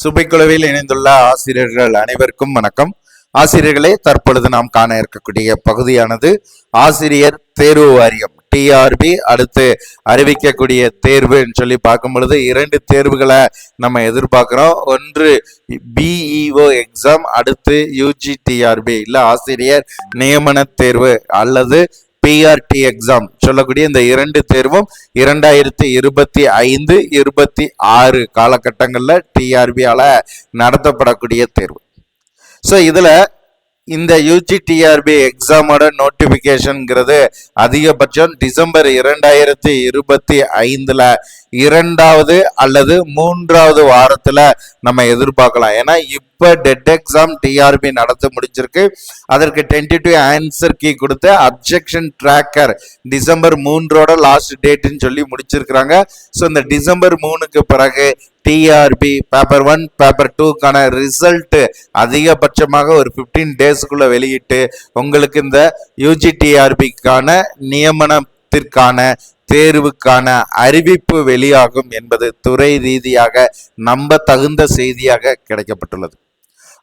சுபைக்குழுவில் இணைந்துள்ள ஆசிரியர்கள் அனைவருக்கும் வணக்கம். ஆசிரியர்களே, தற்பொழுது நாம் காண இருக்கக்கூடிய பகுதியானது ஆசிரியர் தேர்வு வாரியம் டிஆர்பி அடுத்து அறிவிக்கக்கூடிய தேர்வுன்னு சொல்லி பார்க்கும் பொழுது 2 தேர்வுகளை நம்ம எதிர்பார்க்கிறோம். ஒன்று பிஇஓ எக்ஸாம், அடுத்து யூஜிடிஆர்பி இல்ல ஆசிரியர் நியமன தேர்வு அல்லது பிஆர்டி எக்ஸாம் சொல்லக்கூடிய இந்த 2 தேர்வும் 2025-26 காலகட்டங்கள்ல டிஆர்பியால நடத்தப்படக்கூடிய தேர்வு. ஸோ இதுல இந்த யூஜிடிஆர்பி எக்ஸாமோட நோட்டிபிகேஷன்ங்கிறது அதிகபட்சம் டிசம்பர் 2025 2வது அல்லது 3வது வாரத்துல நம்ம எதிர்பார்க்கலாம். ஏன்னா இப்ப டெட் எக்ஸாம் டிஆர்பி நடத்த முடிஞ்சிருக்கு. அதற்கு டென்டேட்டிவ் ஆன்சர் கீ கொடுத்து அப்ஜெக்ஷன் ட்ராக்கர் டிசம்பர் 3ஓட லாஸ்ட் டேட்னு சொல்லி முடிச்சிருக்கிறாங்க. ஸோ இந்த டிசம்பர் 3க்கு பிறகு டிஆர்பி பேப்பர் 1 பேப்பர் 2க்கான ரிசல்ட் அதிகபட்சமாக ஒரு 15 டேஸ்க்குள்ள வெளியிட்டு உங்களுக்கு இந்த யூஜிடிஆர்பிக்கான நியமனத்திற்கான தேர்வுக்கான அறிவிப்பு வெளியாகும் என்பது துறை ரீதியாக நம்ப தகுந்த செய்தியாக கிடைக்கப்பட்டுள்ளது.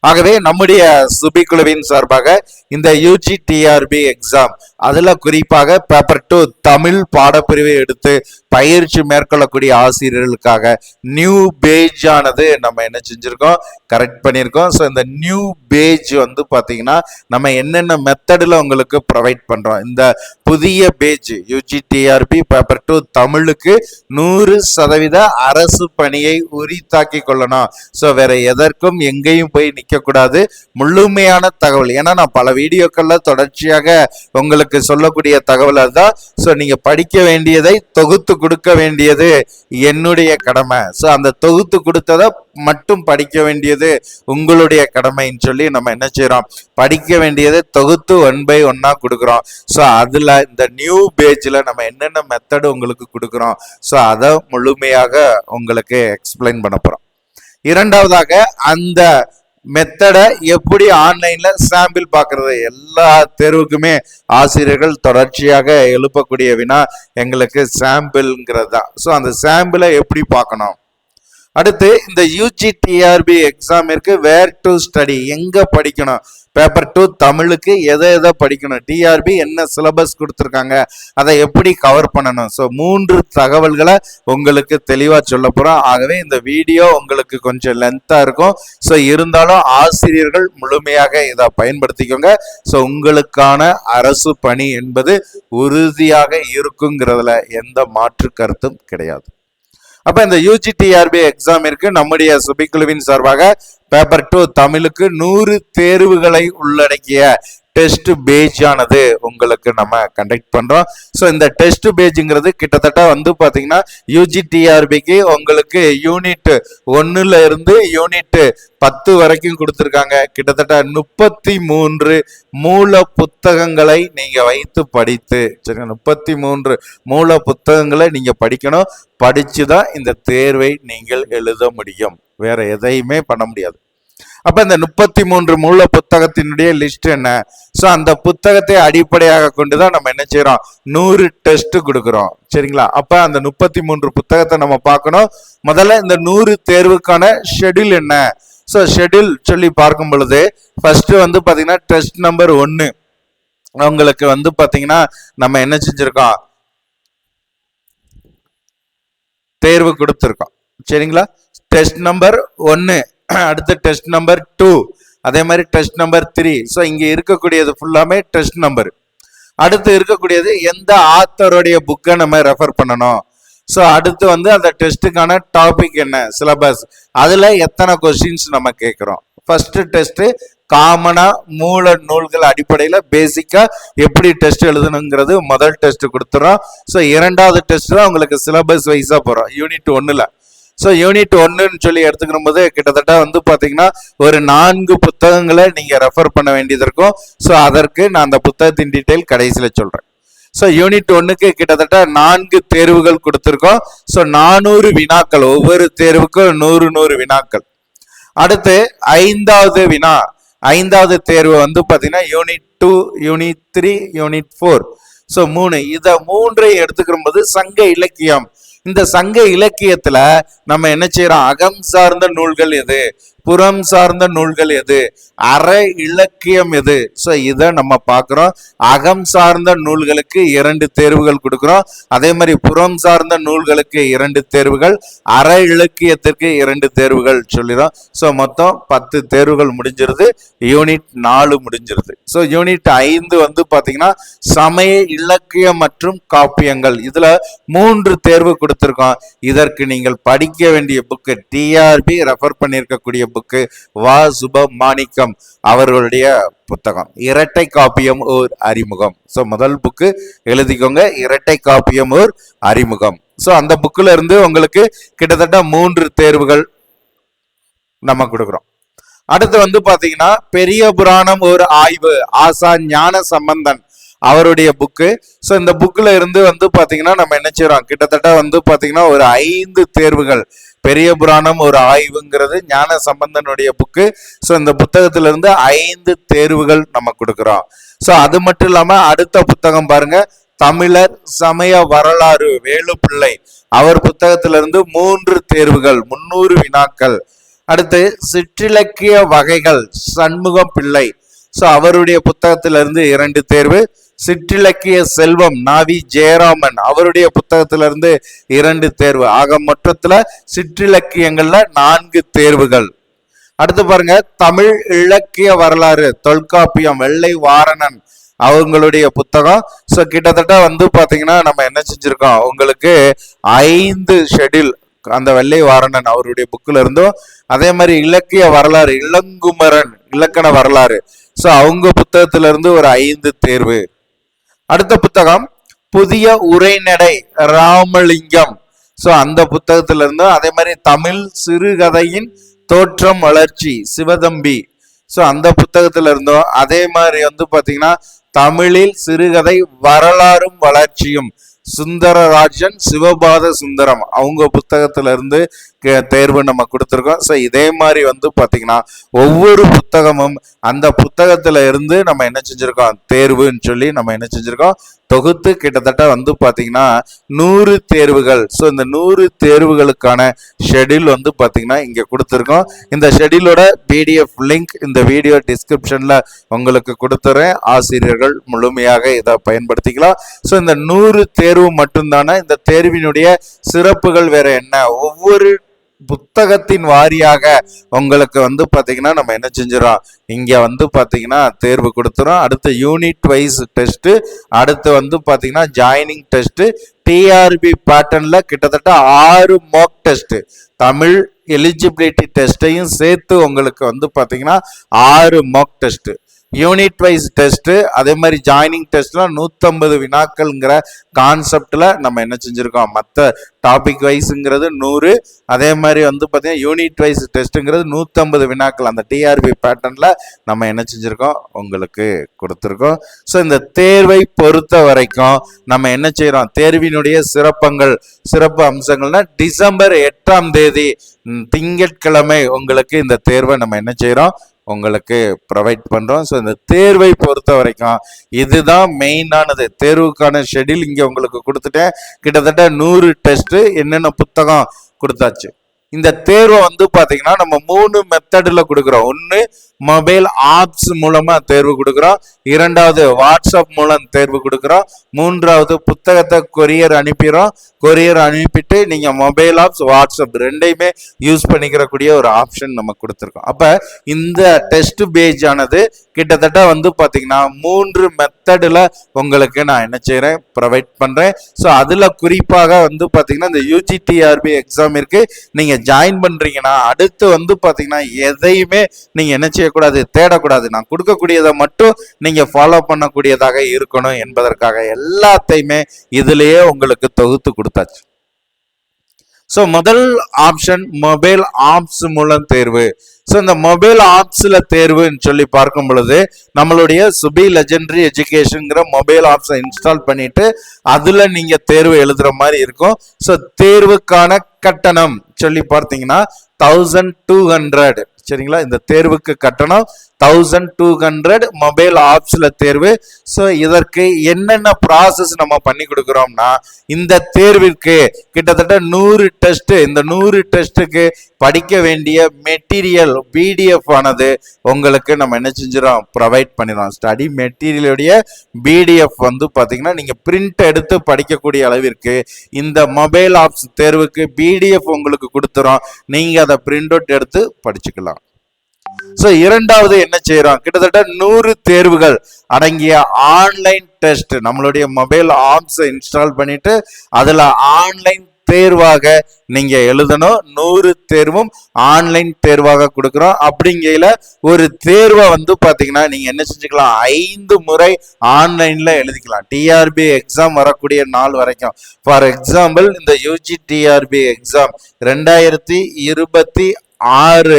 ஆகவே நம்முடைய சுபிக்குழுவின் சார்பாக இந்த யூஜிடிஆர்பி எக்ஸாம் அதுல குறிப்பாக பேப்பர் 2 தமிழ் பாடப்பிரிவை எடுத்து பயிற்சி மேற்கொள்ளக்கூடிய ஆசிரியர்களுக்காக நியூ பேஜ் ஆனது நம்ம என்ன செஞ்சிருக்கோம், கரெக்ட் பண்ணியிருக்கோம். ஸோ இந்த நியூ பேஜ் வந்து பார்த்தீங்கன்னா நம்ம என்னென்ன மெத்தடில் உங்களுக்கு ப்ரொவைட் பண்ணுறோம். இந்த புதிய பேஜ் யூஜிடிஆர்பி பேப்பர் 2 தமிழுக்கு 100% அரசு பணியை உரித்தாக்கி கொள்ளணும். ஸோ வேற எதற்கும் எங்கேயும் போய் நிற்கக்கூடாது. முழுமையான தகவல், ஏன்னா நான் பல வீடியோக்கள்ல தொடர்ச்சியாக உங்களுக்கு சொல்லக்கூடிய தகவல் அதுதான். ஸோ நீங்க படிக்க வேண்டியதை தொகுத்து கொடுக்க வேண்டியது என்னுடைய கடமை. ஸோ அந்த தொகுத்து கொடுத்ததை மட்டும் படிக்க வேண்டியது உங்களுடைய கடமைன்னு சொல்லி நம்ம என்ன செய்யறோம், படிக்க வேண்டியதை தொகுத்து 1 by 1 கொடுக்குறோம். ஸோ அதுல இந்த நியூ பேஜ்ல நம்ம என்னென்ன மெத்தடு உங்களுக்கு கொடுக்குறோம், ஸோ அதை முழுமையாக உங்களுக்கு எக்ஸ்பிளைன் பண்ண போறோம். இரண்டாவதாக அந்த மெத்தடை எப்படி ஆன்லைன்ல சாம்பிள் பார்க்கறது. எல்லா தேர்வுக்குமே ஆசிரியர்கள் தொடர்ச்சியாக எழுப்பக்கூடிய வினா எங்களுக்கு சாம்பிள்ங்கிறது தான். ஸோ அந்த சாம்பிளை எப்படி பார்க்கணும். அடுத்து இந்த யூஜிடிஆர்பி எக்ஸாமிற்கு வேர் டு ஸ்டடி, எங்க படிக்கணும். பேப்பர் 2 தமிழுக்கு எதை படிக்கணும், டிஆர்பி என்ன சிலபஸ் கொடுத்துருக்காங்க, அதை எப்படி கவர் பண்ணணும். ஸோ 3 தகவல்களை உங்களுக்கு தெளிவாக சொல்ல போகிறோம். ஆகவே இந்த வீடியோ உங்களுக்கு கொஞ்சம் லென்த்தாக இருக்கும். ஸோ இருந்தாலும் ஆசிரியர்கள் முழுமையாக இதை பயன்படுத்திக்கோங்க. ஸோ உங்களுக்கான அரசு பணி என்பது உறுதியாக இருக்குங்கிறதுல எந்த மாற்று கருத்தும் கிடையாது. அப்ப இந்த யூஜிடிஆர்பி எக்ஸாமிற்கு நம்முடைய சுபிக்குழுவின் சார்பாக பேப்பர் 2 தமிழுக்கு 100 தேர்வுகளை உள்ளடக்கிய டெஸ்ட் பேஜ் ஆனது உங்களுக்கு நம்ம கண்டக்ட் பண்றோம். ஸோ இந்த டெஸ்ட் பேஜ்ங்கிறது கிட்டத்தட்ட வந்து பாத்தீங்கன்னா யூஜிடிஆர்பிக்கு உங்களுக்கு யூனிட் 1ல இருந்து யூனிட் 10 வரைக்கும் கொடுத்துருக்காங்க. கிட்டத்தட்ட 33 மூல புத்தகங்களை நீங்க வைத்து படித்து, சரிங்க, 33 மூல புத்தகங்களை நீங்க படிக்கணும். படிச்சுதான் இந்த தேர்வை நீங்கள் எழுத முடியும். வேற எதையுமே பண்ண முடியாது. அப்ப இந்த 33 மூல புத்தகத்தினுடைய லிஸ்ட் என்ன. ஸோ அந்த புத்தகத்தை அடிப்படையாக கொண்டுதான் நம்ம என்ன செய்யறோம், 100 டெஸ்ட் கொடுக்குறோம். சரிங்களா. அப்ப அந்த 33 புத்தகத்தை நம்ம பார்க்கணும். முதல்ல இந்த 100 தேர்வுக்கான ஷெட்யூல் என்ன. ஸோ ஷெட்யூல் சொல்லி பார்க்கும் பொழுது ஃபர்ஸ்ட் வந்து பாத்தீங்கன்னா டெஸ்ட் நம்பர் 1 உங்களுக்கு வந்து பாத்தீங்கன்னா நம்ம என்ன செஞ்சிருக்கோம், தேர்வு கொடுத்துருக்கோம். சரிங்களா. டெஸ்ட் நம்பர் 1, அடுத்து டெஸ்ட் நம்பர் 2, அதே மாதிரி டெஸ்ட் நம்பர் 3. ஸோ இங்க இருக்கக்கூடியது ஃபுல்லாமே டெஸ்ட் நம்பர். அடுத்து இருக்கக்கூடியது எந்த ஆத்தருடைய புக்கை நம்ம ரெஃபர் பண்ணணும். ஸோ அடுத்து வந்து அந்த டெஸ்ட்டுக்கான டாபிக் என்ன, சிலபஸ், அதுல எத்தனை கொஸ்டின்ஸ் நம்ம கேட்குறோம். ஃபர்ஸ்ட் டெஸ்ட் காமனா மூல நூல்கள் அடிப்படையில் பேசிக்கா எப்படி டெஸ்ட் எழுதணுங்கிறது முதல் டெஸ்ட் கொடுத்துறோம். ஸோ 2வது டெஸ்ட் தான் உங்களுக்கு சிலபஸ் வைஸா போறோம் யூனிட் 1ல. ஸோ யூனிட் 1ன்னு சொல்லி எடுத்துக்கிற போது கிட்டத்தட்ட வந்து பார்த்தீங்கன்னா ஒரு 4 புத்தகங்களை நீங்கள் ரெஃபர் பண்ண வேண்டியது இருக்கும். ஸோ அதற்கு நான் அந்த புத்தகத்தின் டீட்டெயில் கடைசியில் சொல்கிறேன். ஸோ யூனிட் 1க்கு கிட்டத்தட்ட 4 தேர்வுகள் கொடுத்துருக்கோம். ஸோ 400 வினாக்கள், ஒவ்வொரு தேர்வுக்கும் 100 வினாக்கள். அடுத்து 5வது வினா, 5வது தேர்வு வந்து பார்த்தீங்கன்னா யூனிட் 2, யூனிட் 3, யூனிட் 4. ஸோ 3, இதை 3ஐ எடுத்துக்கிற போது சங்க இலக்கியம் இந்த சங்க இலக்கியத்துல நம்ம என்ன செய்யறோம், அகம் சார்ந்த நூல்கள் எது, புறம் சார்ந்த நூல்கள் எது, அற இலக்கியம் எது. ஸோ இதை நம்ம பார்க்குறோம். அகம் சார்ந்த நூல்களுக்கு 2 தேர்வுகள் கொடுக்குறோம். அதே மாதிரி புறம் சார்ந்த நூல்களுக்கு 2 தேர்வுகள், அற இலக்கியத்திற்கு 2 தேர்வுகள் சொல்லிடும். ஸோ மொத்தம் 10 தேர்வுகள் முடிஞ்சிருது. யூனிட் 4 முடிஞ்சிருது. ஸோ யூனிட் 5 வந்து பார்த்தீங்கன்னா சமய இலக்கியம் மற்றும் காப்பியங்கள். இதுல 3 தேர்வு கொடுத்துருக்கோம். இதற்கு நீங்கள் படிக்க வேண்டிய புக்கு, டிஆர்பி ரெஃபர் பண்ணியிருக்கக்கூடிய புக்கு வா சுபமாணிக்கம் அவர்களுடைய புத்தகம் இரட்டை காப்பியம் ஓர் அறிமுகம். சோ முதல் புக்கு எழுதிக்கோங்க, இரட்டை காப்பியம் ஓர் அறிமுகம். சோ அந்த புக்ல இருந்து உங்களுக்கு கிட்டத்தட்ட 3 தேர்வுகள் நம்ம கொடுக்குறோம். அடுத்து வந்து பாத்தீங்கன்னா பெரிய புராணம் ஒரு ஆய்வு, ஆசா ஞான சம்பந்தன் அவருடைய புக்கு. ஸோ இந்த புக்ல இருந்து வந்து பாத்தீங்கன்னா நம்ம என்ன செய்யறோம், கிட்டத்தட்ட வந்து பாத்தீங்கன்னா ஒரு 5 தேர்வுகள். பெரிய புராணம் ஒரு ஆய்வுங்கிறது ஞான சம்பந்தனுடைய புக்கு. ஸோ இந்த புத்தகத்துல இருந்து 5 தேர்வுகள் நம்ம கொடுக்குறோம். ஸோ அது மட்டும் இல்லாம அடுத்த புத்தகம் பாருங்க, தமிழர் சமய வரலாறு வேலுப்பிள்ளை அவர் புத்தகத்திலிருந்து 3 தேர்வுகள், 300 வினாக்கள். அடுத்து சிற்றிலக்கிய வகைகள் சண்முகம் பிள்ளை, ஸோ அவருடைய புத்தகத்திலிருந்து 2 தேர்வு. சிற்றிலக்கிய செல்வம் நாவி ஜெயராமன் அவருடைய புத்தகத்திலிருந்து 2 தேர்வு. ஆக மொத்தத்துல சிற்றிலக்கியங்கள்ல 4 தேர்வுகள். அடுத்து பாருங்க தமிழ் இலக்கிய வரலாறு தொல்காப்பியம் வெள்ளை வாரணன் அவங்களுடைய புத்தகம். ஸோ கிட்டத்தட்ட வந்து பாத்தீங்கன்னா நம்ம என்ன செஞ்சிருக்கோம், உங்களுக்கு 5 ஷெட்யூல் அந்த வெள்ளை வாரணன் அவருடைய புக்ல இருந்தும், அதே மாதிரி இலக்கிய வரலாறு இளங்குமரன் இலக்கண வரலாறு, ஸோ அவங்க புத்தகத்துல இருந்து ஒரு 5 தேர்வு. அடுத்த புத்தகம் புதிய உரைநடை ராமலிங்கம், ஸோ அந்த புத்தகத்துல இருந்தும், அதே மாதிரி தமிழ் சிறுகதையின் தோற்றம் வளர்ச்சி சிவதம்பி, ஸோ அந்த புத்தகத்துல இருந்தும், அதே மாதிரி வந்து பாத்தீங்கன்னா தமிழில் சிறுகதை வரலாறும் வளர்ச்சியும் சுந்தரராஜன் சிவபாத சுந்தரம் அவங்க புத்தகத்துல இருந்து தேர்வு நம்ம கொடுத்துருக்கோம். ஸோ இதே மாதிரி வந்து பாத்தீங்கன்னா ஒவ்வொரு புத்தகமும் அந்த புத்தகத்துல இருந்து நம்ம என்ன செஞ்சிருக்கோம், தேர்வுன்னு சொல்லி நம்ம என்ன செஞ்சிருக்கோம், தொகுத்து கிட்டத்தட்ட வந்து பாத்தீங்கன்னா 100 தேர்வுகள். ஸோ இந்த 100 தேர்வுகளுக்கான ஷெட்யூல் வந்து பாத்தீங்கன்னா இங்க கொடுத்துருக்கோம். இந்த ஷெட்யூலோட பிடிஎஃப் லிங்க் இந்த வீடியோ டிஸ்கிரிப்ஷன்ல உங்களுக்கு கொடுத்துறேன். ஆசிரியர்கள் முழுமையாக இதை பயன்படுத்திக்கலாம். ஸோ இந்த 100 தேர்வு மட்டும்தானே. இந்த தேர்வினுடைய சிறப்புகள் வேற என்ன, ஒவ்வொரு புத்தகத்தின் வாரியாக உங்களுக்கு வந்து பாத்தீங்கன்னா நம்ம என்ன செஞ்சிடறோம், இங்க வந்து பாத்தீங்கன்னா தேர்வு கொடுத்துறோம். அடுத்து யூனிட் வைஸ் டெஸ்ட், அடுத்து வந்து பாத்தீங்கன்னா ஜாயினிங் டெஸ்ட், டிஆர்பி பேட்டர்ன்ல கிட்டத்தட்ட 6 மார்க் டெஸ்ட், தமிழ் எலிஜிபிலிட்டி டெஸ்டையும் சேர்த்து உங்களுக்கு வந்து பாத்தீங்கன்னா 6 mark test, unit wise test, அதே மாதிரி ஜாயினிங் டெஸ்ட்லாம் 150 வினாக்கள்ங்கிற கான்செப்ட்ல நம்ம என்ன செஞ்சிருக்கோம், மற்ற டாபிக் வைஸ்ங்கிறது 100, அதே மாதிரி வந்து பார்த்தீங்கன்னா யூனிட் வைஸ் டெஸ்ட்டுங்கிறது 150 வினாக்கள் அந்த டிஆர்பி பேட்டர்ன்ல நம்ம என்ன செஞ்சிருக்கோம், உங்களுக்கு கொடுத்துருக்கோம். ஸோ இந்த தேர்வை பொறுத்த வரைக்கும் நம்ம என்ன செய்யறோம், தேர்வினுடைய சிறப்பு அம்சங்கள்னா டிசம்பர் 8ஆம் தேதி திங்கட்கிழமை உங்களுக்கு இந்த தேர்வை நம்ம என்ன செய்யறோம், உங்களுக்கு ப்ரொவைட் பண்றோம். ஸோ இந்த தேர்வை பொறுத்த வரைக்கும் இதுதான் மெயினானது. தேர்வுக்கான ஷெட்யூல் இங்க உங்களுக்கு கொடுத்துட்டேன். கிட்டத்தட்ட 100 டெஸ்ட், என்னென்ன புத்தகம் கொடுத்தாச்சு. இந்த தேர்வை வந்து பாத்தீங்கன்னா நம்ம 3 மெத்தட்ல கொடுக்குறோம். ஒன்னு மொபைல் ஆப்ஸ் மூலமா தேர்வு கொடுக்குறோம், 2வது வாட்ஸ்அப் மூலம் தேர்வு கொடுக்குறோம், 3வது புத்தகத்தை கொரியர் அனுப்பிடுறோம். கொரியர் அனுப்பிட்டு நீங்க மொபைல் ஆப்ஸ் வாட்ஸ்அப் ரெண்டையுமே யூஸ் பண்ணிக்கிறக்கூடிய ஒரு ஆப்ஷன் நம்ம கொடுத்துருக்கோம். அப்ப இந்த டெஸ்ட் பேஜ் ஆனது கிட்டத்தட்ட வந்து பாத்தீங்கன்னா 3 மெத்தட்ல உங்களுக்கு நான் என்ன செய்யறேன், ப்ரொவைட் பண்றேன். ஸோ அதுல குறிப்பாக வந்து பாத்தீங்கன்னா இந்த யூஜிடிஆர்பி எக்ஸாம் இருக்கு, நீங்க ஜாயின் பண்றீங்கன்னா அடுத்து வந்து பாத்தீங்கன்னா எதையுமே நீங்க என்ன செய்யக்கூடாது, தேடக்கூடாது. நான் கொடுக்கக்கூடியதை மட்டும் நீங்க ஃபாலோ பண்ணக்கூடியதாக இருக்கணும் என்பதற்காக எல்லாத்தையுமே இதுலயே உங்களுக்கு தொகுத்து கொடுத்தாச்சு. ஸோ முதல் ஆப்ஷன் மொபைல் ஆப்ஸ் மூலம் தேர்வு. ஸோ இந்த மொபைல் ஆப்ஸ்ல தேர்வுன்னு சொல்லி பார்க்கும் பொழுது நம்மளுடைய சுபி லெஜெண்டரி எஜுகேஷன்ங்கிற மொபைல் ஆப்ஸை இன்ஸ்டால் பண்ணிட்டு அதுல நீங்க தேர்வு எழுதுற மாதிரி இருக்கும். ஸோ தேர்வுக்கான கட்டணம் சொல்லி பார்த்தீங்கன்னா 1200. சரிங்களா. இந்த தேர்வுக்கு கட்டணம் 1200 மொபைல் ஆப்ஸ்ல தேர்வு. ஸோ இதற்கு என்னென்ன ப்ராசஸ் நம்ம பண்ணி கொடுக்குறோம்னா, இந்த தேர்விற்கு கிட்டத்தட்ட 100 டெஸ்ட், இந்த 100 டெஸ்ட்டுக்கு படிக்க வேண்டிய மெட்டீரியல் பிடிஎஃப் ஆனது உங்களுக்கு நம்ம என்ன செஞ்சிடும், ப்ரொவைட் பண்ணிடுறோம். ஸ்டடி மெட்டீரியலுடைய பிடிஎஃப் வந்து பார்த்தீங்கன்னா நீங்கள் பிரிண்ட் எடுத்து படிக்கக்கூடிய அளவிற்கு இந்த மொபைல் ஆப்ஸ் தேர்வுக்கு பிடிஎஃப் உங்களுக்கு கொடுத்துறோம். நீங்கள் அதை பிரிண்ட் அவுட் எடுத்து படிச்சுக்கலாம். ஸோ இரண்டாவது என்ன செய்யறோம், கிட்டத்தட்ட 100 தேர்வுகள் அடங்கிய ஆன்லைன் டெஸ்ட் நம்மளுடைய மொபைல் ஆப்ஸ் இன்ஸ்டால் பண்ணிட்டு அதுல ஆன்லைன் தேர்வாக நீங்க எழுதணும். 100 தேர்வும் ஆன்லைன் தேர்வாக கொடுக்குறோம். அப்படிங்கையில ஒரு தேர்வை வந்து பாத்தீங்கன்னா நீங்க என்ன செஞ்சுக்கலாம், 5 முறை ஆன்லைன்ல எழுதிக்கலாம். டிஆர்பி எக்ஸாம் வரக்கூடிய நாள் வரைக்கும். ஃபார் எக்ஸாம்பிள் இந்த யூஜி டிஆர்பி எக்ஸாம் 2026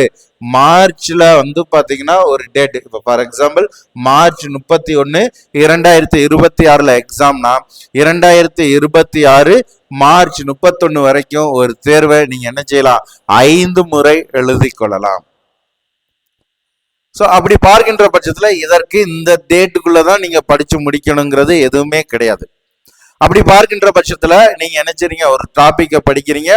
மார்ச்ல வந்து பாத்தீங்கன்னா ஒரு டேட், இப்போ ஃபார் எக்ஸாம்பிள் மார்ச் 31 2026 எக்ஸாம்னா 2026 மார்ச் 31 வரைக்கும் ஒரு தேர்வை நீங்க என்ன செய்யலாம், 5 முறை எழுதி கொள்ளலாம். ஸோ அப்படி பார்க்கின்ற பட்சத்துல இதற்கு இந்த டேட்டுக்குள்ளதான் நீங்க படிச்சு முடிக்கணுங்கிறது எதுவுமே கிடையாது. அப்படி பார்க்கின்ற பட்சத்துல நீங்க என்ன செய்றீங்க, ஒரு டாபிக்கை படிக்கிறீங்க,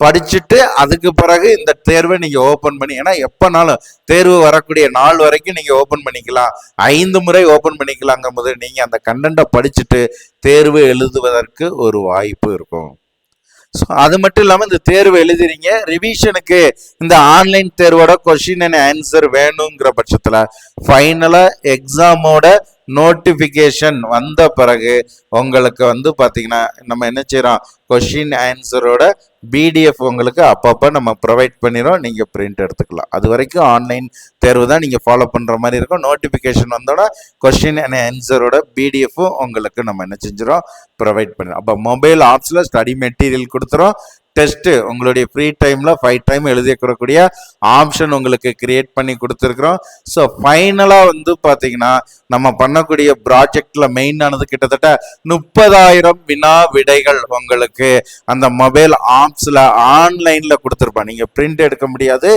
படிச்சுட்டு அதுக்கு பிறகு இந்த தேர்வை நீங்க ஓபன் பண்ணி, ஏன்னா எப்பனாலும் தேர்வு வரக்கூடிய நாள் வரைக்கும் நீங்க ஓபன் பண்ணிக்கலாம், 5 முறை ஓபன் பண்ணிக்கலாங்கும் போது நீங்க அந்த கண்டென்ட்டை படிச்சுட்டு தேர்வு எழுதுவதற்கு ஒரு வாய்ப்பு இருக்கும். ஸோ அது மட்டும் இல்லாமல் இந்த தேர்வு எழுதுறீங்க, ரிவிஷனுக்கு இந்த ஆன்லைன் தேர்வோட கொஸ்டின் அண்ட் ஆன்சர் வேணுங்கிற பட்சத்தில் ஃபைனலாக எக்ஸாமோட நோட்டிஃபிகேஷன் வந்த பிறகு உங்களுக்கு வந்து பார்த்தீங்கன்னா நம்ம என்ன செய்கிறோம், கொஸ்டின் ஆன்சரோட பிடிஎஃப் உங்களுக்கு அப்பப்போ நம்ம ப்ரொவைட் பண்ணிடுறோம். நீங்கள் பிரிண்ட் எடுத்துக்கலாம். அது வரைக்கும் ஆன்லைன் தேர்வு தான் நீங்கள் ஃபாலோ பண்ணுற மாதிரி இருக்கும். நோட்டிஃபிகேஷன் வந்தோட கொஸ்டின் அண்ட் ஆன்சரோட பிடிஎஃப்பும் உங்களுக்கு நம்ம என்ன செஞ்சிடும், ப்ரொவைட் பண்ணிடுறோம். அப்போ மொபைல் ஆப்ஸில் ஸ்டடி மெட்டீரியல் கொடுத்துரும். டெஸ்ட்டு உங்களுடைய ஃப்ரீ டைமில் 5 டைம் எழுதிக்கூடக்கூடிய ஆப்ஷன் உங்களுக்கு கிரியேட் பண்ணி கொடுத்துருக்குறோம். ஸோ ஃபைனலாக வந்து பார்த்தீங்கன்னா நம்ம பண்ணக்கூடிய ப்ராஜெக்டில் மெயினானது கிட்டத்தட்ட 30,000 வினா விடைகள் உங்களுக்கு அந்த மொபைல் ஆப்ஸில் ஆன்லைனில் கொடுத்துருப்போம். நீங்கள் பிரிண்ட் எடுக்க முடியாது.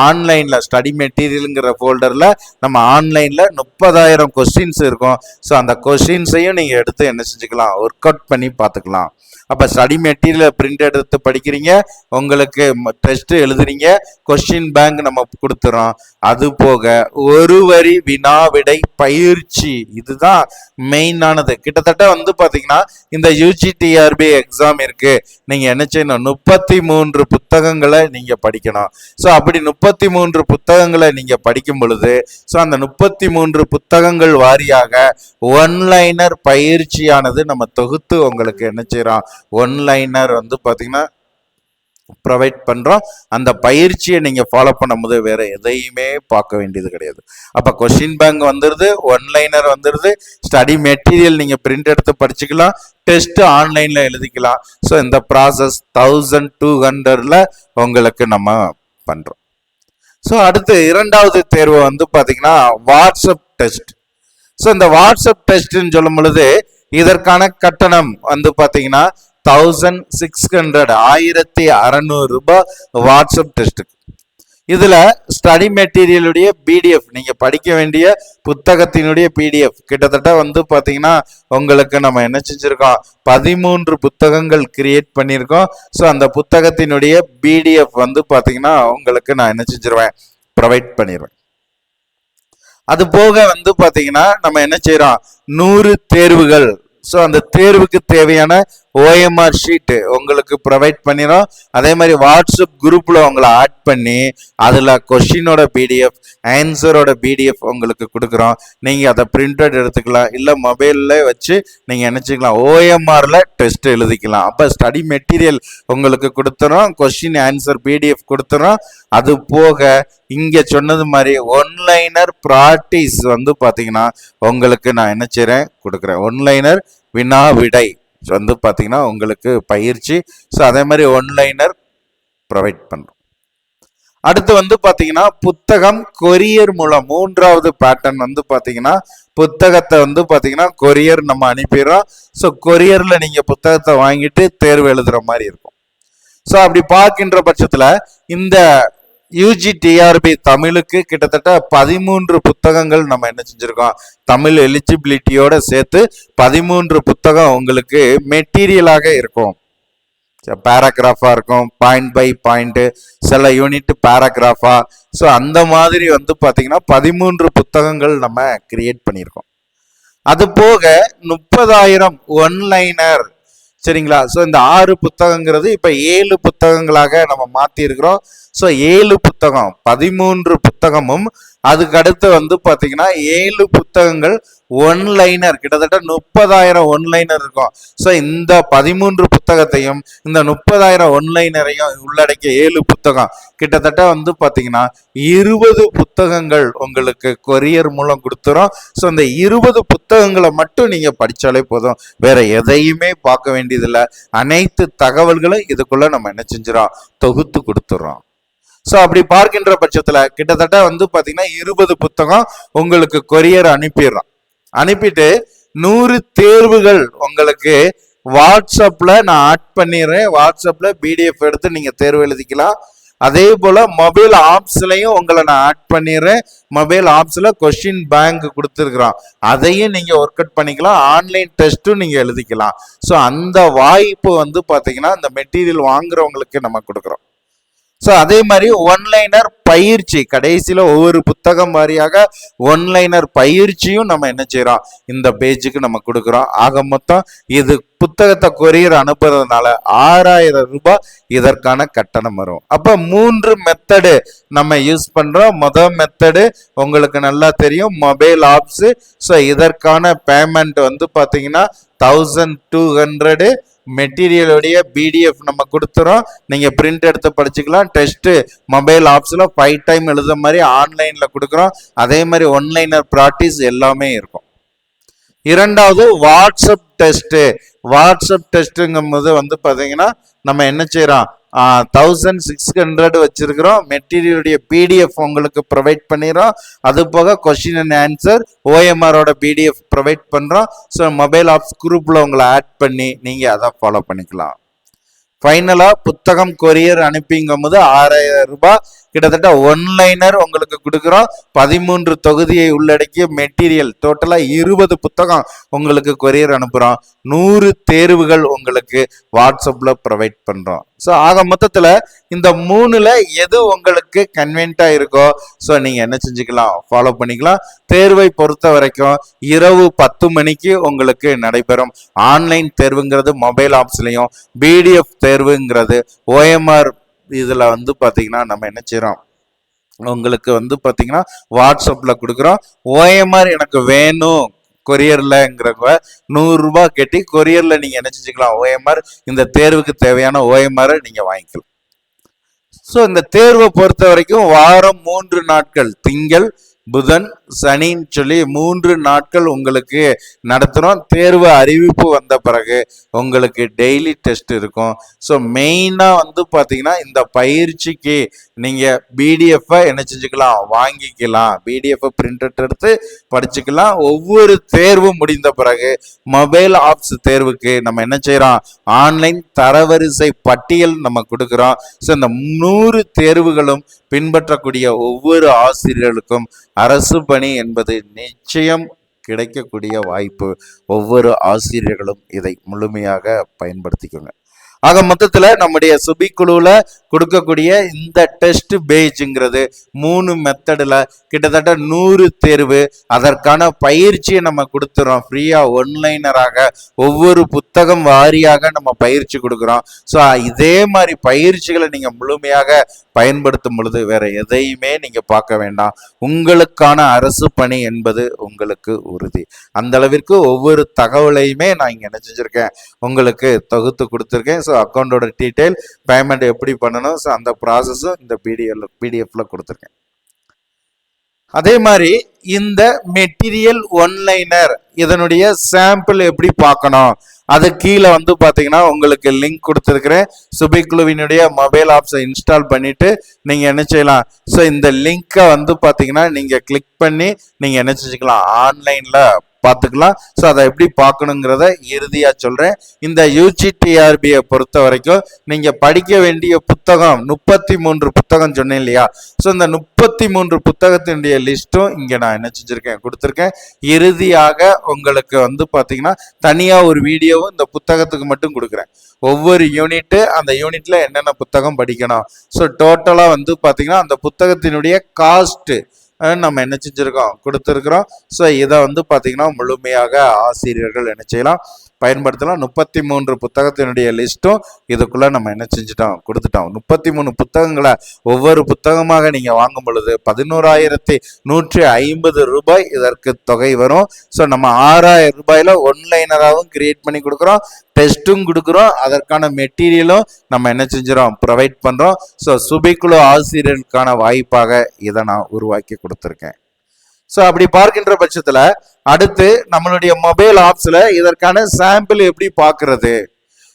ஆன்லைனில் ஸ்டடி மெட்டீரியலுங்கிற ஃபோல்டரில் நம்ம ஆன்லைனில் 30,000 கொஸ்டின்ஸ் இருக்கும். ஸோ அந்த கொஸ்டின்ஸையும் நீங்கள் எடுத்து என்ன செஞ்சுக்கலாம், ஒர்க் அவுட் பண்ணி பார்த்துக்கலாம். அப்போ ஸ்டடி மெட்டீரியல் பிரிண்ட் எடுத்து படிக்கிறீங்க, உங்களுக்கு டெஸ்ட் எழுதுறீங்க, கொஸ்டின் பேங்க் நம்ம கொடுத்துறோம். அது போக ஒரு வரி வினா விடை பயிற்சி, இதுதான் மெயினானது. கிட்டத்தட்ட வந்து பாத்தீங்கன்னா இந்த யூஜிடிஆர்பி எக்ஸாம் இருக்கு, நீங்க என்ன செய்யணும், 33 புத்தகங்களை நீங்க படிக்கணும். ஸோ அப்படி 33 புத்தகங்களை நீங்க படிக்கும் பொழுது ஸோ அந்த 33 புத்தகங்கள் வாரியாக ஒன்லைனர் பயிற்சியானது நம்ம தொகுத்து உங்களுக்கு என்ன செய்யறோம், ஒன்லைனர் வந்து பாத்தீங்கன்னா ப்ரொவைட் பண்றோம். அந்த பயிற்சியை நீங்க ஃபாலோ பண்ணும்போது வேற எதையுமே பார்க்க வேண்டியது கிடையாது. அப்ப கொஸ்டின் பேங்க் வந்துருது, ஒன்லைனர் வந்துருது, ஸ்டடி மெட்டீரியல் நீங்க பிரிண்ட் எடுத்து படிச்சுக்கலாம், டெஸ்ட் ஆன்லைன்ல எழுதிக்கலாம். ஸோ இந்த ப்ராசஸ் 1200ல உங்களுக்கு நம்ம பண்றோம். ஸோ அடுத்து இரண்டாவது தேர்வு வந்து பாத்தீங்கன்னா வாட்ஸ்அப் டெஸ்ட். ஸோ இந்த வாட்ஸ்அப் டெஸ்ட்ன்னு சொல்லும் பொழுது இதற்கான கட்டணம் வந்து பாத்தீங்கன்னா 1600 1600 ரூபாய் வாட்ஸ்அப் டெஸ்ட்டுக்கு. இதுல ஸ்டடி மெட்டீரியலுடைய பிடிஎஃப், நீங்க படிக்க வேண்டிய புத்தகத்தினுடைய பிடிஎஃப் கிட்டத்தட்ட வந்து பாத்தீங்கன்னா உங்களுக்கு நம்ம என்ன செஞ்சிருக்கோம், 13 புத்தகங்கள் கிரியேட் பண்ணியிருக்கோம். ஸோ அந்த புத்தகத்தினுடைய பிடிஎஃப் வந்து பாத்தீங்கன்னா உங்களுக்கு நான் என்ன செஞ்சிருவேன், ப்ரொவைட் பண்ணிடுவேன். அது போக வந்து பாத்தீங்கன்னா நம்ம என்ன செய்யறோம், 100 தேர்வுகள். ஸோ அந்த தேர்வுக்கு தேவையான ஓஎம்ஆர் ஷீட் உங்களுக்கு ப்ரொவைட் பண்ணிடும். அதே மாதிரி வாட்ஸ்அப் குரூப்ல உங்களை ஆட் பண்ணி அதுல கொஸ்டினோட பிடிஎஃப் ஆன்சரோட பிடிஎஃப் உங்களுக்கு கொடுக்குறோம். நீங்க அதை பிரிண்ட் அவுட் எடுத்துக்கலாம், இல்ல மொபைல்ல வச்சு நீங்க நினைச்சுக்கலாம், ஓஎம்ஆர்ல டெஸ்ட் எழுதிக்கலாம். அப்ப ஸ்டடி மெட்டீரியல் உங்களுக்கு கொடுத்துறோம், கொஸ்டின் ஆன்சர் பிடிஎஃப் கொடுத்துறோம். அது போக இங்க சொன்னது மாதிரி ஒன்லைனர் ப்ராக்டிஸ் வந்து பாத்தீங்கன்னா உங்களுக்கு நான் என்ன செய்றேன், கொடுக்குறேன். ஒன்லைனர் வினா விடை வந்து பாத்தீங்கன்னா உங்களுக்கு பயிற்சி. ஸோ அதே மாதிரி ஒன்லைனர் ப்ரொவைட் பண்றோம். அடுத்து வந்து பாத்தீங்கன்னா புத்தகம் கொரியர் மூலம், மூன்றாவது பேட்டர்ன் வந்து பாத்தீங்கன்னா புத்தகத்தை வந்து பாத்தீங்கன்னா கொரியர் நம்ம அனுப்பிடுறோம். ஸோ கொரியர்ல நீங்க புத்தகத்தை வாங்கிட்டு தேர்வு எழுதுற மாதிரி இருக்கும். ஸோ அப்படி பார்க்கின்ற பட்சத்துல இந்த யூஜி டிஆர்பி தமிழுக்கு கிட்டத்தட்ட 13 புத்தகங்கள் நம்ம என்ன செஞ்சிருக்கோம், தமிழ் எலிஜிபிலிட்டியோட சேர்த்து 13 புத்தகம் உங்களுக்கு மெட்டீரியலாக இருக்கும். பேராகிராஃபா இருக்கும், பாயிண்ட் பை பாயிண்ட், சில யூனிட் பேராகிராஃபா. ஸோ அந்த மாதிரி வந்து பார்த்தீங்கன்னா 13 புத்தகங்கள் நம்ம கிரியேட் பண்ணியிருக்கோம். அது போக 30,000 ஒன்லைனர். சரிங்களா? ஸோ இந்த 6 புத்தகங்கிறது இப்போ 7 புத்தகங்களாக நம்ம மாற்றி இருக்கிறோம். ஸோ 7 புத்தகம், 13 புத்தகமும் அதுக்கு அடுத்து வந்து பார்த்தீங்கன்னா 7 புத்தகங்கள் ஒன்லைனர், கிட்டத்தட்ட 30,000 ஒன்லைனர் இருக்கும். ஸோ இந்த 13 புத்தகத்தையும் இந்த 30,000 ஒன்லைனரையும் உள்ளடக்கிய 7 புத்தகம், கிட்டத்தட்ட வந்து பார்த்தீங்கன்னா 20 புத்தகங்கள் உங்களுக்கு கொரியர் மூலம் கொடுத்துரும். ஸோ இந்த 20 புத்தகங்களை மட்டும் நீங்க படிச்சாலே போதும், வேற எதையுமே பார்க்க வேண்டியதில்லை. அனைத்து தகவல்களும் இதுக்குள்ள நம்ம என்ன செஞ்சிடறோம், தொகுத்து கொடுத்துறோம். ஸோ அப்படி பார்க்கின்ற பட்சத்துல கிட்டத்தட்ட வந்து பாத்தீங்கன்னா 20 புத்தகம் உங்களுக்கு கொரியர் அனுப்பிடுறோம். அனுப்பிட்டு 100 தேர்வுகள் உங்களுக்கு வாட்ஸ்அப்ல நான் ஆட் பண்ணிடுறேன். வாட்ஸ்அப்ல பிடிஎஃப் எடுத்து நீங்க தேர்வு எழுதிக்கலாம். அதே போல மொபைல் ஆப்ஸ்லயும் உங்களை நான் ஆட் பண்ணிடுறேன். மொபைல் ஆப்ஸ்ல கொஸ்டின் பேங்க் கொடுத்துருக்குறோம், அதையும் நீங்க ஒர்க் அவுட் பண்ணிக்கலாம். ஆன்லைன் டெஸ்ட்டும் நீங்க எழுதிக்கலாம். ஸோ அந்த வாய்ப்பு வந்து பாத்தீங்கன்னா இந்த மெட்டீரியல் வாங்குறவங்களுக்கு நம்ம கொடுக்குறோம். ஸோ அதே மாதிரி ஒன்லைனர் பயிற்சி, கடைசியில் ஒவ்வொரு புத்தகம் வாரியாக ஒன்லைனர் பயிற்சியும் நம்ம என்ன செய்யறோம், இந்த பேஜுக்கு நம்ம கொடுக்குறோம். ஆக மொத்தம் இது புத்தகத்தை கொரியர் அனுப்புறதுனால 6,000 ரூபாய் இதற்கான கட்டணம் வரும். அப்போ 3 மெத்தடு நம்ம யூஸ் பண்றோம். முதல் மெத்தடு உங்களுக்கு நல்லா தெரியும், மொபைல் ஆப்ஸ். ஸோ இதற்கான பேமெண்ட் வந்து பார்த்தீங்கன்னா 1200. மெட்டீரியலுடைய பிடிஎஃப் நம்ம கொடுத்துறோம், நீங்க பிரிண்ட் எடுத்து படிச்சுக்கலாம். டெஸ்ட் மொபைல் ஆப்ஸ்ல 5 டைம் எழுத மாதிரி ஆன்லைன்ல கொடுக்குறோம். அதே மாதிரி ஒன்லைனர் ப்ராக்டிஸ் எல்லாமே இருக்கும். இரண்டாவது வாட்ஸ்அப் டெஸ்ட். வாட்ஸ்அப் டெஸ்ட்டுங்கும் போது வந்து பாத்தீங்கன்னா நம்ம என்ன செய்யறோம், 1600 வச்சிருக்கிறோம். மெட்டீரியலுடைய பிடிஎஃப் உங்களுக்கு ப்ரொவைட் பண்ணிடுறோம். அது போக கொஸ்டின் அண்ட் ஆன்சர் ஓஎம்ஆரோட பிடிஎஃப் ப்ரொவைட் பண்றோம். ஸோ மொபைல் ஆப்ஸ் குரூப்ல உங்களை ஆட் பண்ணி நீங்க அதை ஃபாலோ பண்ணிக்கலாம். ஃபைனலா புத்தகம் கொரியர் அனுப்பிங்கும் போது 6,000 ரூபாய், கிட்டத்தட்ட ஒன்லைனர் உங்களுக்கு கொடுக்குறோம். 13 தொகுதியை உள்ளடக்கிய மெட்டீரியல், டோட்டலா 20 புத்தகம் உங்களுக்கு கொரியர் அனுப்புறோம். 100 தேர்வுகள் உங்களுக்கு வாட்ஸ்அப்ல ப்ரொவைட் பண்றோம். ஸோ ஆக மொத்தத்துல இந்த 3ல எது உங்களுக்கு கன்வீனியன்ட்டா இருக்கோ ஸோ நீங்க என்ன செஞ்சுக்கலாம், ஃபாலோ பண்ணிக்கலாம். தேர்வை பொறுத்த வரைக்கும் இரவு 10 மணிக்கு உங்களுக்கு நடைபெறும். ஆன்லைன் தேர்வுங்கிறது மொபைல் ஆப்ஸ்லையும், பிடிஎஃப் தேர்வுங்கிறது ஓஎம்ஆர் இதுல வந்து பாத்தீங்கன்னா நம்ம என்ன செய்யறோம், உங்களுக்கு வந்து பாத்தீங்கன்னா வாட்ஸ்அப்ல கொடுக்குறோம். ஓஎம்ஆர் எனக்கு வேணும் கொரியர்லங்கிறவங்க 100 ரூபாய் கட்டி கொரியர்ல நீங்க என்ன செஞ்சுக்கலாம், ஓஎம்ஆர் இந்த தேர்வுக்கு தேவையான ஓஎம்ஆர் நீங்க வாங்கிக்கலாம். ஸோ இந்த தேர்வை பொறுத்த வரைக்கும் வாரம் 3 நாட்கள், திங்கள் புதன் சனின்னு சொல்லி 3 நாட்கள் உங்களுக்கு நடத்துகிறோம். தேர்வு அறிவிப்பு வந்த பிறகு உங்களுக்கு டெய்லி டெஸ்ட் இருக்கும். ஸோ மெயினாக வந்து பார்த்தீங்கன்னா இந்த பயிற்சிக்கு நீங்கள் பிடிஎஃப் என்ன செஞ்சுக்கலாம், வாங்கிக்கலாம். பிடிஎஃப் பிரிண்ட் எடுத்து படிச்சுக்கலாம். ஒவ்வொரு தேர்வும் முடிந்த பிறகு மொபைல் ஆப்ஸ் தேர்வுக்கு நம்ம என்ன செய்கிறோம், ஆன்லைன் தரவரிசை பட்டியல் நம்ம கொடுக்குறோம். ஸோ இந்த 100 தேர்வுகளும் பின்பற்றக்கூடிய ஒவ்வொரு ஆசிரியர்களுக்கும் அரசு பணி என்பது நிச்சயம் கிடைக்கக்கூடிய வாய்ப்பு. ஒவ்வொரு ஆசிரியர்களும் இதை முழுமையாக பயன்படுத்திக்கோங்க. ஆக மொத்தத்துல நம்முடைய சுபி குழுல கொடுக்கக்கூடிய இந்த டெஸ்ட் பேஜ்ங்கிறது 3 மெத்தடில் கிட்டத்தட்ட 100 தேர்வு, அதற்கான பயிற்சியை நம்ம கொடுத்துறோம். ஃப்ரீயா ஒன்லைனராக ஒவ்வொரு புத்தகம் வாரியாக நம்ம பயிற்சி கொடுக்குறோம். ஸோ இதே மாதிரி பயிற்சிகளை நீங்க முழுமையாக பயன்படுத்தும் பொழுது வேற எதையுமே நீங்க பார்க்க வேண்டாம். உங்களுக்கான அரசு பணி என்பது உங்களுக்கு உறுதி. அந்த அளவிற்கு ஒவ்வொரு தகவலையுமே நான் இங்க என்ன செஞ்சிருக்கேன், உங்களுக்கு தொகுத்து கொடுத்துருக்கேன். ஸோ அக்கௌண்டோட டீட்டெயில், பேமெண்ட் எப்படி பண்ணணும், ஸோ அந்த ப்ராசஸும் இந்த பிடிஎஃப்ல கொடுத்துருக்கேன். அதே மாதிரி இந்த மெட்டீரியல் ஒன்லைனர் இதனுடைய சாம்பிள் எப்படி பார்க்கணும், அது கீழே வந்து பாத்தீங்கன்னா உங்களுக்கு லிங்க் கொடுத்துருக்கிறேன். சுபிக்குழுவினுடைய மொபைல் ஆப்ஸை இன்ஸ்டால் பண்ணிட்டு நீங்க என்ன செய்யலாம், ஸோ இந்த லிங்கை வந்து பாத்தீங்கன்னா நீங்க கிளிக் பண்ணி நீங்க என்ன செஞ்சுக்கலாம், ஆன்லைன்ல பார்த்துக்கலாம். ஸோ அதை எப்படி பார்க்கணுங்கிறத இறுதியாக சொல்கிறேன். இந்த யூஜிடிஆர்பியை பொறுத்த வரைக்கும் நீங்கள் படிக்க வேண்டிய புத்தகம் 33 புத்தகம் சொன்னேன் இல்லையா, ஸோ இந்த 33 புத்தகத்தினுடைய லிஸ்ட்டும் இங்கே நான் என்ன செஞ்சுருக்கேன், கொடுத்துருக்கேன். இறுதியாக உங்களுக்கு வந்து பார்த்தீங்கன்னா தனியாக ஒரு வீடியோவும் இந்த புத்தகத்துக்கு மட்டும் கொடுக்குறேன். ஒவ்வொரு யூனிட்டு அந்த யூனிட்ல என்னென்ன புத்தகம் படிக்கணும், ஸோ டோட்டலாக வந்து பார்த்தீங்கன்னா அந்த புத்தகத்தினுடைய காஸ்ட்டு நம்ம என்ன செஞ்சுருக்கோம், கொடுத்துருக்குறோம். ஸோ இதை வந்து பார்த்தீங்கன்னா முழுமையாக ஆசிரியர்கள் என்ன செய்யலாம், பயன்படுத்தலாம். 33 புத்தகத்தினுடைய லிஸ்ட்டும் இதுக்குள்ள நம்ம என்ன செஞ்சுட்டோம், கொடுத்துட்டோம். 33 புத்தகங்களை ஒவ்வொரு புத்தகமாக நீங்க வாங்கும் பொழுது 11,150 ரூபாய் இதற்கு தொகை வரும். ஸோ நம்ம 6,000 ரூபாயில ஒன்லைனராகவும் கிரியேட் பண்ணி கொடுக்குறோம், டெஸ்ட்டும் கொடுக்குறோம், அதற்கான மெட்டீரியலும் நம்ம என்ன செஞ்சிடறோம், ப்ரொவைட் பண்றோம். ஸோ சுபிக்குழு ஆசிரியர்களுக்கான வாய்ப்பாக இதை நான் உருவாக்கி கொடுத்துருக்கேன். ஸோ அப்படி பார்க்கின்ற பட்சத்துல அடுத்து நம்மளுடைய மொபைல் ஆப்ஸ்ல இதற்கான சாம்பிள் எப்படி பார்க்கறது,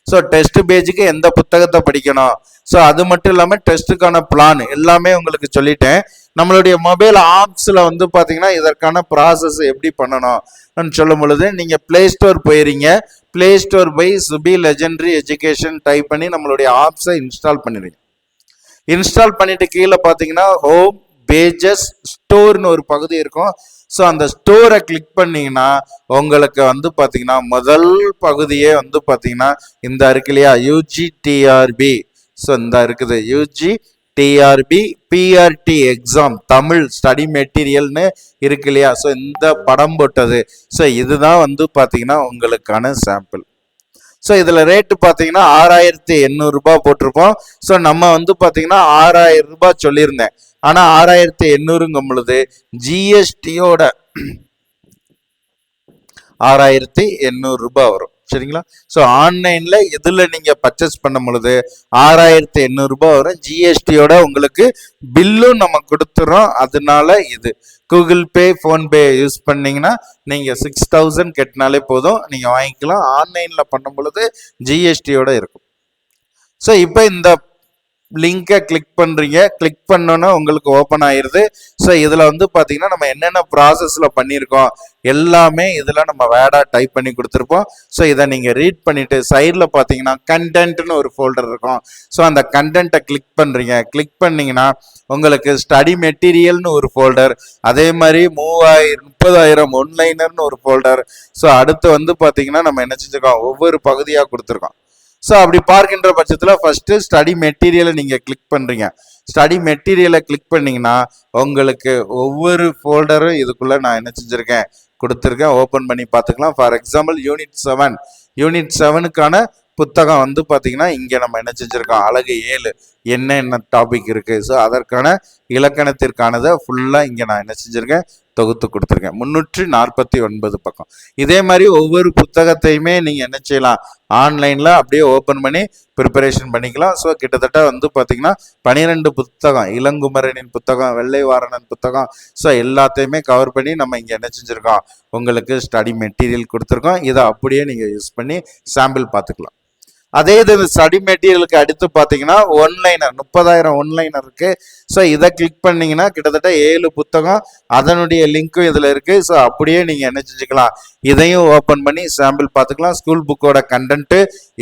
ஸோ டெஸ்ட் பேஜுக்கு எந்த புத்தகத்தை படிக்கணும், ஸோ அது மட்டும் இல்லாமல் டெஸ்ட்டுக்கான பிளான் எல்லாமே உங்களுக்கு சொல்லிட்டேன். நம்மளுடைய மொபைல் ஆப்ஸில் வந்து பார்த்தீங்கன்னா இதற்கான ப்ராசஸ் எப்படி பண்ணணும் சொல்லும் பொழுது நீங்கள் ப்ளே ஸ்டோர் போயிடுறீங்க. ப்ளே ஸ்டோர் போய் சுபி லெஜெண்டரி எஜுகேஷன் டைப் பண்ணி நம்மளுடைய ஆப்ஸை இன்ஸ்டால் பண்ணிடுங்க. இன்ஸ்டால் பண்ணிட்டு கீழே பார்த்தீங்கன்னா ஹோம் பேஜஸ் ஸ்டோர்னு ஒரு பகுதி இருக்கும். ஸோ அந்த ஸ்டோரை கிளிக் பண்ணீங்கன்னா உங்களுக்கு வந்து பார்த்தீங்கன்னா முதல் பகுதியே வந்து பார்த்தீங்கன்னா இந்த இருக்கு இல்லையா, யூஜிடிஆர்பி. ஸோ இந்த இருக்குது UGTRB BRT exam Tamil study மெட்டீரியல்னு இருக்கு இல்லையா. ஸோ இந்த படம் போட்டது, ஸோ இதுதான் வந்து பார்த்தீங்கன்னா உங்களுக்கான சாம்பிள். ஸோ இதில் ரேட்டு பார்த்தீங்கன்னா 6,800 ரூபாய் போட்டிருப்போம். ஸோ நம்ம வந்து பார்த்தீங்கன்னா 6,000 ரூபாய் சொல்லியிருந்தேன். ஆனால் 6,800ங்கும் பொழுது ஜிஎஸ்டியோட 6,800 ரூபாய் வரும். சரிங்களா. ஸோ ஆன்லைனில் இதில் நீங்கள் பர்ச்சேஸ் பண்ணும் பொழுது 6,800 ரூபாய் வரும். ஜிஎஸ்டியோட உங்களுக்கு பில்லும் நம்ம கொடுத்துறோம். அதனால இது கூகுள் பே ஃபோன்பே யூஸ் பண்ணீங்கன்னா நீங்கள் 6,000 கட்டினாலே போதும், நீங்கள் வாங்கிக்கலாம். ஆன்லைனில் பண்ணும் பொழுது ஜிஎஸ்டியோட இருக்கும். ஸோ இப்போ இந்த லிங்கை கிளிக் பண்ணுறீங்க, கிளிக் பண்ணோன்னா உங்களுக்கு ஓப்பன் ஆயிடுது. ஸோ இதில் வந்து பார்த்தீங்கன்னா நம்ம என்னென்ன ப்ராசஸில் பண்ணியிருக்கோம் எல்லாமே இதில் நம்ம வேர்டாக டைப் பண்ணி கொடுத்துருப்போம். ஸோ இதை நீங்கள் ரீட் பண்ணிவிட்டு சைடில் பார்த்தீங்கன்னா கண்டென்ட்னு ஒரு ஃபோல்டர் இருக்கும். ஸோ அந்த கண்டென்ட்டை கிளிக் பண்ணுறீங்க. கிளிக் பண்ணிங்கன்னா உங்களுக்கு ஸ்டடி மெட்டீரியல்னு ஒரு ஃபோல்டர், அதே மாதிரி 30,000 ஒன்லைனர்னு ஒரு ஃபோல்டர். ஸோ அடுத்து வந்து பார்த்தீங்கன்னா நம்ம என்ன செஞ்சுருக்கோம், ஒவ்வொரு பகுதியாக கொடுத்துருக்கோம். ஸோ அப்படி பார்க்கின்ற பட்சத்தில் ஃபஸ்ட்டு ஸ்டடி மெட்டீரியலை நீங்கள் கிளிக் பண்ணுறீங்க. ஸ்டடி மெட்டீரியலை கிளிக் பண்ணிங்கன்னா உங்களுக்கு ஒவ்வொரு ஃபோல்டரும் இதுக்குள்ளே நான் என்ன செஞ்சுருக்கேன், கொடுத்துருக்கேன். ஓப்பன் பண்ணி பார்த்துக்கலாம். ஃபார் எக்ஸாம்பிள் யூனிட் 7க்கான புத்தகம் வந்து பார்த்தீங்கன்னா இங்கே நம்ம என்ன செஞ்சுருக்கோம், அழகு 7 என்ன டாபிக் இருக்குது. ஸோ அதற்கான இலக்கணத்திற்கானதை ஃபுல்லாக இங்கே நான் என்ன செஞ்சுருக்கேன், தொகுத்து கொடுத்துருக்கேன். 349 பக்கம். இதே மாதிரி ஒவ்வொரு புத்தகத்தையுமே நீங்கள் என்ன செய்யலாம், ஆன்லைனில் அப்படியே ஓப்பன் பண்ணி ப்ரிப்பரேஷன் பண்ணிக்கலாம். ஸோ கிட்டத்தட்ட வந்து பார்த்தீங்கன்னா 12 புத்தகம், இளங்குமரனின் புத்தகம், வெள்ளைவாரணன் புத்தகம், ஸோ எல்லாத்தையுமே கவர் பண்ணி நம்ம இங்கே என்ன செஞ்சுருக்கோம், உங்களுக்கு ஸ்டடி மெட்டீரியல் கொடுத்துருக்கோம். இதை அப்படியே நீங்கள் யூஸ் பண்ணி சாம்பிள் பார்த்துக்கலாம். அதே இது ஸ்டடி மெட்டீரியலுக்கு அடுத்து பார்த்தீங்கன்னா ஒன்லைனர் 30,000 ஒன்லைனர் இருக்கு. ஸோ இதை கிளிக் பண்ணீங்கன்னா கிட்டத்தட்ட 7 புத்தகம், அதனுடைய லிங்க்கும் இதில் இருக்கு. ஸோ அப்படியே நீங்கள் என்ன செஞ்சுக்கலாம், இதையும் ஓப்பன் பண்ணி சாம்பிள் பார்த்துக்கலாம். ஸ்கூல் புக்கோட கண்டென்ட்டு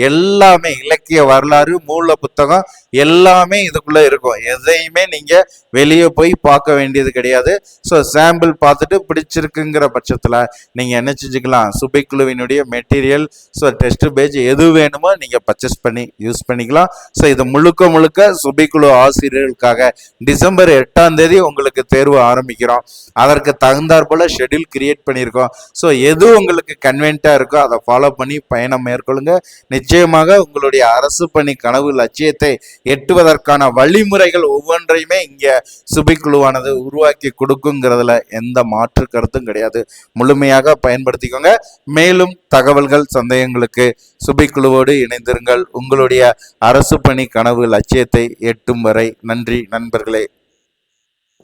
எல்லாமே, இலக்கிய வரலாறு, மூல புத்தகம் எல்லாமே இதுக்குள்ளே இருக்கும். எதையுமே நீங்கள் வெளியே போய் பார்க்க வேண்டியது கிடையாது. ஸோ சாம்பிள் பார்த்துட்டு பிடிச்சிருக்குங்கிற பட்சத்தில் நீங்கள் என்ன செஞ்சுக்கலாம், சுபிக்குழுவினுடைய மெட்டீரியல், ஸோ டெஸ்ட் பேஜ் எது வேணுமோ நீங்கள் பர்ச்சேஸ் பண்ணி யூஸ் பண்ணிக்கலாம். ஸோ இது முழுக்க சுபிக்குழு ஆசிரியர்களுக்காக டிசம்பர் 8ஆம் தேதி உங்களுக்கு தேர்வு ஆரம்பிக்கிறோம். அதற்கு தகுந்தாற் போல ஷெட்யூல் கிரியேட் பண்ணியிருக்கோம். ஸோ எது உங்களுக்கு கன்வென்ட்டாக இருக்கோ அதை ஃபாலோ பண்ணி பயணம் மேற்கொள்ளுங்க. நிச்சயமாக உங்களுடைய அரசு பணி கனவு லட்சியத்தை எட்டுவதற்கான வழிமுறைகள் ஒவ்வொன்றையுமே இங்கே சுபிக்குழுவானது உருவாக்கி கொடுக்குங்கிறதுல எந்த மாற்று கருத்தும் கிடையாது. முழுமையாக பயன்படுத்திக்கோங்க. மேலும் தகவல்கள் சந்தேகங்களுக்கு சுபிக்குழுவோடு இணைந்திருங்கள். உங்களுடைய அரசு பணி கனவு லட்சியத்தை எட்டும் வரை. நன்றி நண்பர்களே.